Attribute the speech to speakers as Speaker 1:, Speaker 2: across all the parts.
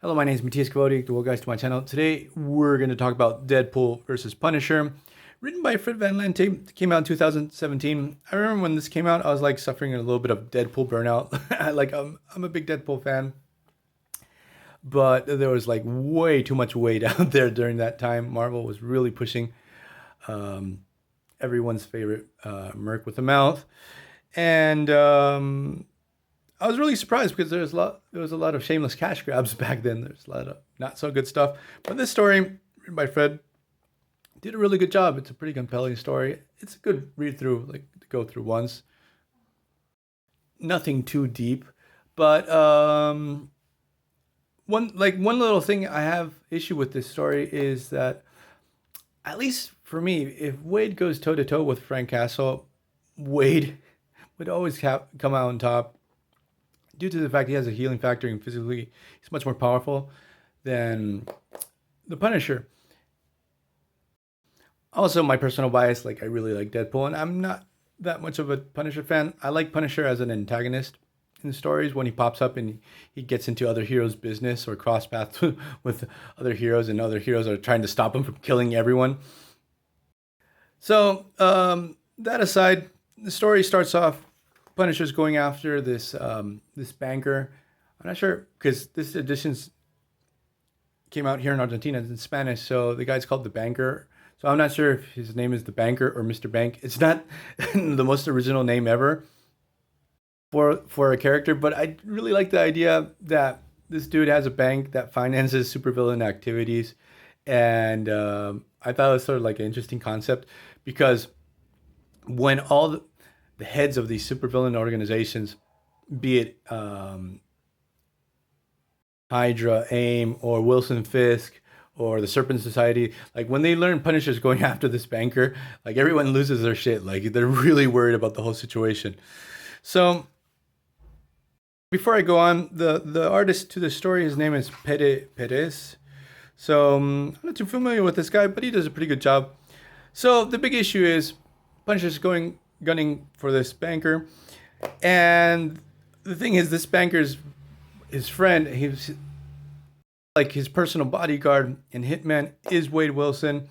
Speaker 1: Hello, my name is Matthias Kavodi. Welcome guys to my channel. Today we're going to talk about Deadpool versus Punisher, written by Fred Van Lente. It came out in 2017. I remember when this came out, I was like suffering a little bit of Deadpool burnout. I'm a big Deadpool fan, but there was like way too much weight out there during that time. Marvel was really pushing everyone's favorite Merc with a mouth, and I was really surprised because there was a lot of shameless cash grabs back then. There's a lot of not so good stuff. But this story, written by Fred, did a really good job. It's a pretty compelling story. It's a good read through, like to go through once. Nothing too deep, but one little thing I have issue with this story is that, at least for me, if Wade goes toe to toe with Frank Castle, Wade would always come out on top due to the fact he has a healing factor and physically he's much more powerful than the Punisher. Also, my personal bias, like I really like Deadpool, and I'm not that much of a Punisher fan. I like Punisher as an antagonist in stories when he pops up and he gets into other heroes' business or cross paths with other heroes, and other heroes are trying to stop him from killing everyone. So that aside, the story starts off. Punisher's going after this banker. I'm not sure because this edition's came out here in Argentina. It's in Spanish, so the guy's called the Banker. So I'm not sure if his name is the Banker or Mr. Bank. It's not the most original name ever for a character, but I really like the idea that this dude has a bank that finances supervillain activities, and I thought it was sort of like an interesting concept because when all the heads of these supervillain organizations, be it Hydra, AIM, or Wilson Fisk, or the Serpent Society, like when they learn Punisher's going after this banker, like everyone loses their shit. Like they're really worried about the whole situation. So before I go on, the artist to the story, his name is Pere Perez. So I'm not too familiar with this guy, but he does a pretty good job. So the big issue is Punisher's gunning for this banker, and the thing is, this banker's his friend, he's like his personal bodyguard and hitman is Wade Wilson.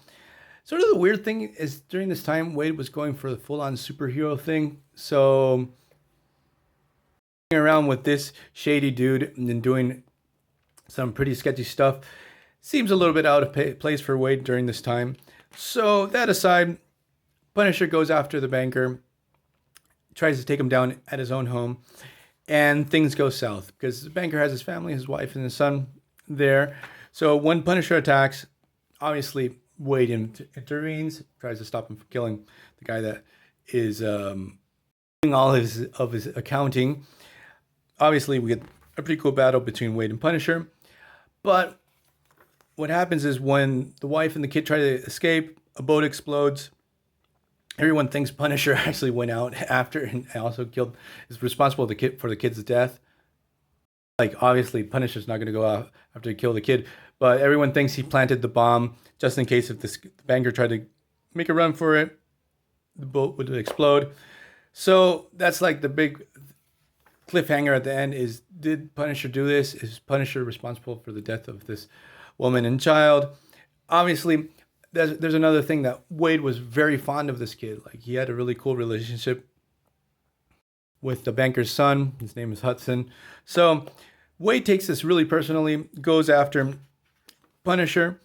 Speaker 1: Sort of the weird thing is during this time Wade was going for the full-on superhero thing, so around with this shady dude and then doing some pretty sketchy stuff seems a little bit out of place for Wade during this time. So that aside, Punisher goes after the banker, tries to take him down at his own home, and things go south because the banker has his family, his wife, and his son there. So when Punisher attacks, obviously Wade intervenes, tries to stop him from killing the guy that is doing all of his accounting. Obviously, we get a pretty cool battle between Wade and Punisher, but what happens is when the wife and the kid try to escape, a boat explodes. Everyone thinks Punisher actually went out after and also is responsible for the kid's death. Like, obviously, Punisher's not going to go out after he kill the kid, but everyone thinks he planted the bomb just in case if the banker tried to make a run for it, the boat would explode. So that's like the big cliffhanger at the end is, did Punisher do this? Is Punisher responsible for the death of this woman and child? Obviously, there's another thing that Wade was very fond of this kid. Like, he had a really cool relationship with the banker's son. His name is Hudson. So Wade takes this really personally, goes after Punisher.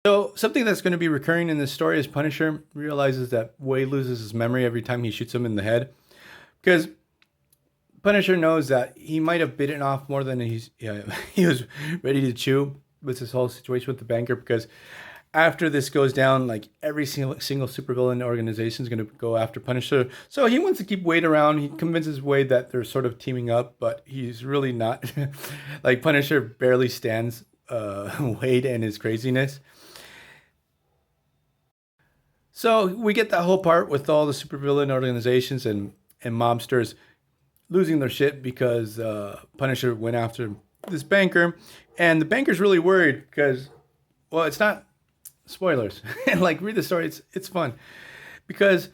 Speaker 1: So something that's going to be recurring in this story is Punisher realizes that Wade loses his memory every time he shoots him in the head, because Punisher knows that he might have bitten off more than he was ready to chew with this whole situation with the banker, because after this goes down, like every single supervillain organization is going to go after Punisher. So he wants to keep Wade around. He convinces Wade that they're sort of teaming up, but he's really not. Like, Punisher barely stands Wade and his craziness. So we get that whole part with all the supervillain organizations and mobsters losing their shit because Punisher went after this banker, and the banker's really worried because, well, it's not spoilers. And like, read the story, it's fun because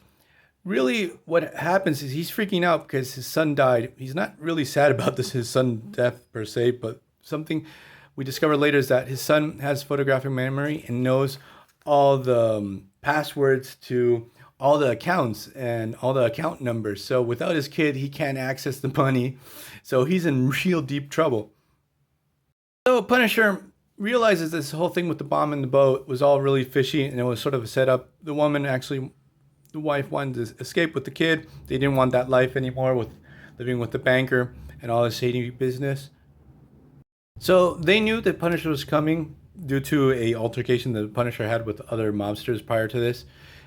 Speaker 1: really what happens is he's freaking out because his son died. He's not really sad about his son death per se, but something we discover later is that his son has photographic memory and knows all the passwords to all the accounts and all the account numbers. So without his kid, he can't access the money. So he's in real deep trouble. So Punisher realizes this whole thing with the bomb in the boat was all really fishy and it was sort of a setup. The woman actually, the wife wanted to escape with the kid. They didn't want that life anymore with living with the banker and all his shady business. So they knew that Punisher was coming due to a altercation that Punisher had with other mobsters prior to this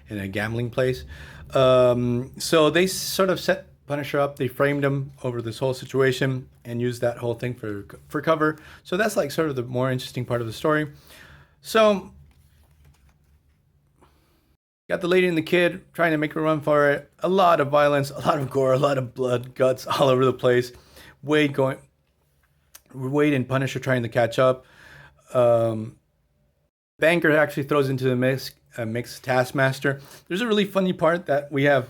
Speaker 1: in a gambling place. So they sort of set Punisher up. They framed him over this whole situation and used that whole thing for cover. So that's like sort of the more interesting part of the story. So got the lady and the kid trying to make a run for it. A lot of violence, a lot of gore, a lot of blood, guts all over the place. Wade and Punisher trying to catch up. Banker actually throws into the mix Taskmaster. There's a really funny part that we have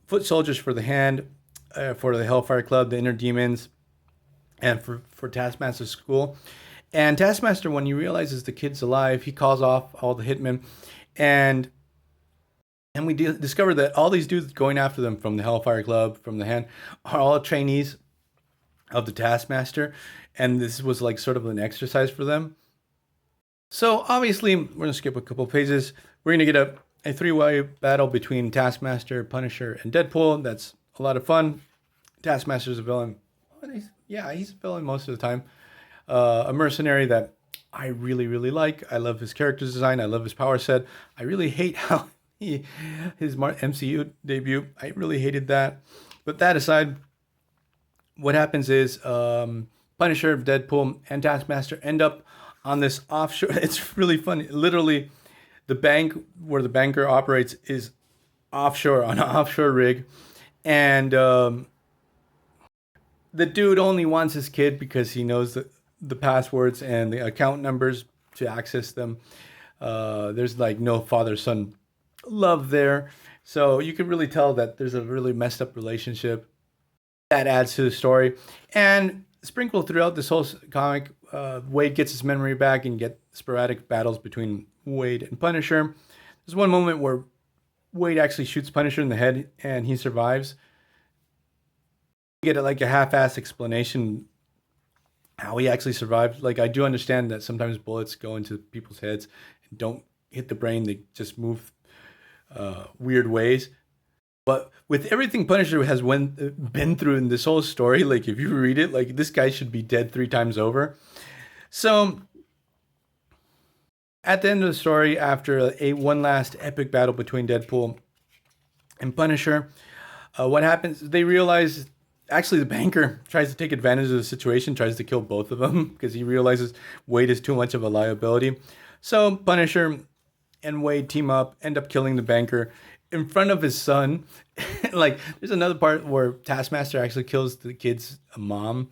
Speaker 1: foot soldiers for the Hand, for the Hellfire Club, the Inner Demons, and for Taskmaster's school. And Taskmaster, when he realizes the kid's alive, he calls off all the hitmen, and we discover that all these dudes going after them from the Hellfire Club, from the Hand, are all trainees of the Taskmaster, and this was like sort of an exercise for them. So obviously, we're going to skip a couple pages. We're going to get a three-way battle between Taskmaster, Punisher, and Deadpool. That's a lot of fun. Taskmaster's a villain. He's a villain most of the time. A mercenary that I really, really like. I love his character design. I love his power set. I really hate how his MCU debut. I really hated that. But that aside, what happens is Punisher, Deadpool, and Taskmaster end up on this offshore. It's really funny. Literally, the bank where the banker operates is offshore on an offshore rig, and the dude only wants his kid because he knows the passwords and the account numbers to access them. There's like no father-son love there, so you can really tell that there's a really messed up relationship that adds to the story. And sprinkled throughout this whole comic, Wade gets his memory back and get sporadic battles between Wade and Punisher. There's one moment where Wade actually shoots Punisher in the head and he survives. You get like a half-assed explanation how he actually survived. Like, I do understand that sometimes bullets go into people's heads and don't hit the brain. They just move weird ways. But with everything Punisher has been through in this whole story, like if you read it, like this guy should be dead 3 times over. So at the end of the story, after one last epic battle between Deadpool and Punisher, what happens? They realize actually the banker tries to take advantage of the situation, tries to kill both of them because he realizes Wade is too much of a liability. So Punisher and Wade team up, end up killing the banker in front of his son. Like, there's another part where Taskmaster actually kills the kid's mom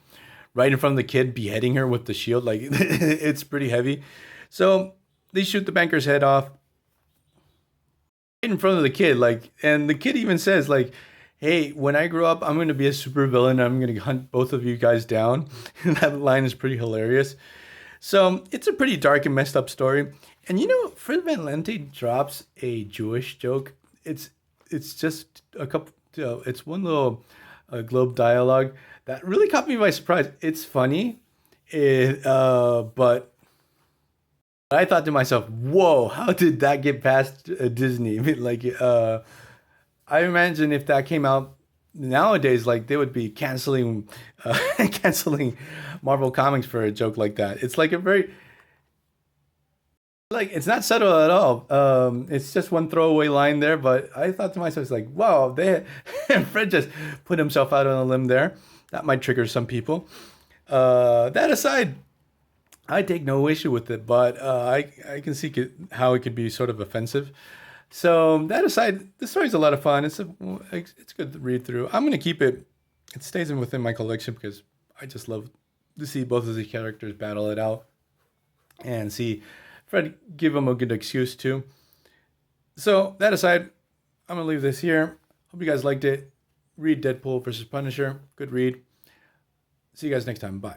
Speaker 1: right in front of the kid, beheading her with the shield. Like, it's pretty heavy. So they shoot the banker's head off right in front of the kid. Like, and the kid even says, like, hey, when I grow up, I'm going to be a supervillain. I'm going to hunt both of you guys down. And that line is pretty hilarious. So it's a pretty dark and messed up story. And you know, Fred Van Lente drops a Jewish joke. It's just a couple. It's one little globe dialogue that really caught me by surprise. It's funny, but I thought to myself, "Whoa, how did that get past Disney?" I mean, like, I imagine if that came out nowadays, like they would be canceling Marvel Comics for a joke like that. It's like a very it's not subtle at all. It's just one throwaway line there, but I thought to myself, it's like, wow, Fred just put himself out on a limb there. That might trigger some people. That aside, I take no issue with it, but I can see how it could be sort of offensive. So that aside, the story's a lot of fun. It's good to read through. I'm gonna keep it. It stays within my collection because I just love to see both of these characters battle it out and see Fred give him a good excuse too. So that aside, I'm gonna leave this here. Hope you guys liked it. Read Deadpool versus Punisher. Good read. See you guys next time. Bye.